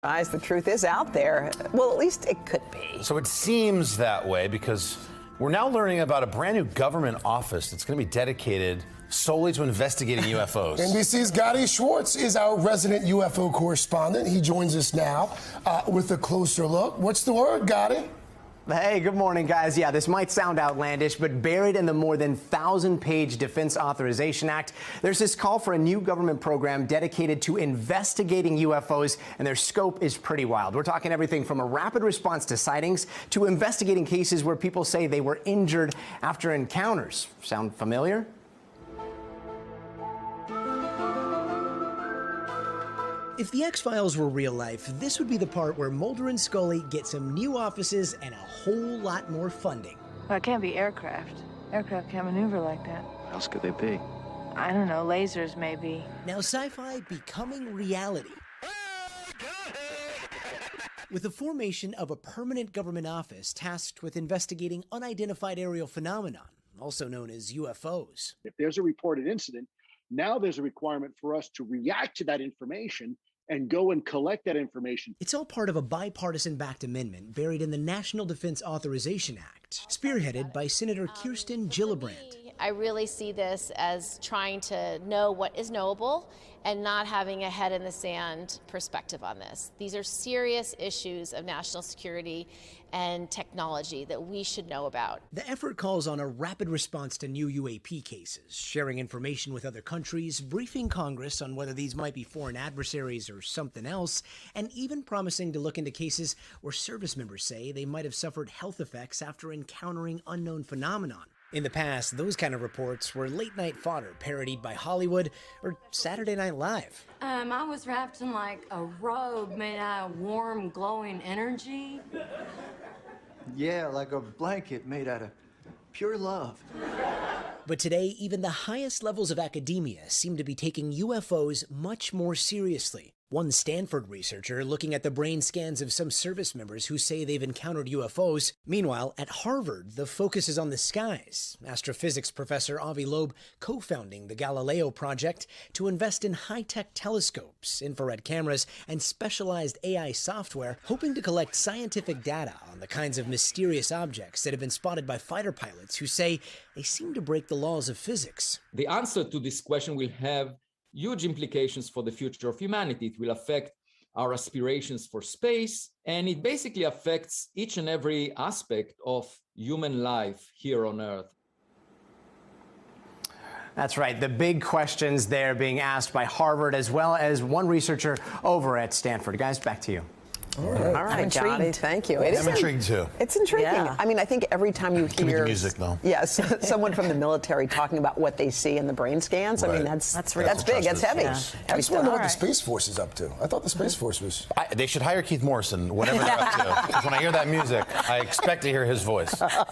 Guys, the truth is out there. Well, at least it could be. So it seems that way because we're now learning about a brand new government office that's going to be dedicated solely to investigating UFOs. NBC's Gotti Schwartz is our resident UFO correspondent. He joins us now with a closer look. What's the word, Gotti? Hey, good morning, guys. Yeah, this might sound outlandish, but buried in the more than 1,000-page Defense Authorization Act, there's this call for a new government program dedicated to investigating UFOs, and their scope is pretty wild. We're talking everything from a rapid response to sightings to investigating cases where people say they were injured after encounters. Sound familiar? If the X-Files were real life, this would be the part where Mulder and Scully get some new offices and a whole lot more funding. Well, it can't be aircraft. Aircraft can't maneuver like that. What else could they be? I don't know, lasers maybe. Now sci-fi becoming reality. With the formation of a permanent government office tasked with investigating unidentified aerial phenomenon, also known as UFOs. If there's a reported incident, now there's a requirement for us to react to that information and go and collect that information. It's all part of a bipartisan-backed amendment buried in the National Defense Authorization Act, spearheaded by Senator Kirsten Gillibrand. I really see this as trying to know what is knowable and not having a head in the sand perspective on this. These are serious issues of national security and technology that we should know about. The effort calls on a rapid response to new UAP cases, sharing information with other countries, briefing Congress on whether these might be foreign adversaries or something else, and even promising to look into cases where service members say they might have suffered health effects after encountering unknown phenomenon. In the past, those kind of reports were late-night fodder parodied by Hollywood or Saturday Night Live. I was wrapped in like a robe made out of warm, glowing energy. Yeah, like a blanket made out of pure love. But today, even the highest levels of academia seem to be taking UFOs much more seriously. One Stanford researcher looking at the brain scans of some service members who say they've encountered UFOs. Meanwhile, at Harvard, the focus is on the skies. Astrophysics professor Avi Loeb co-founding the Galileo Project to invest in high-tech telescopes, infrared cameras, and specialized AI software, hoping to collect scientific data on the kinds of mysterious objects that have been spotted by fighter pilots who say they seem to break the laws of physics. The answer to this question will have huge implications for the future of humanity. It will affect our aspirations for space, and it basically affects each and every aspect of human life here on Earth. That's right. The big questions there being asked by Harvard as well as one researcher over at Stanford. Guys, back to you. All right, Johnny, thank you. I'm intrigued too. It's intriguing. Yeah. I mean, I think every time you Give me hear the music, though. Yes, someone from the military talking about what they see in the brain scans. Right. I mean, that's big. That's heavy. Yeah. I just want to know what the Space Force is up to. I thought the Space Force was. They should hire Keith Morrison, whatever they're up to. Because when I hear that music, I expect to hear his voice.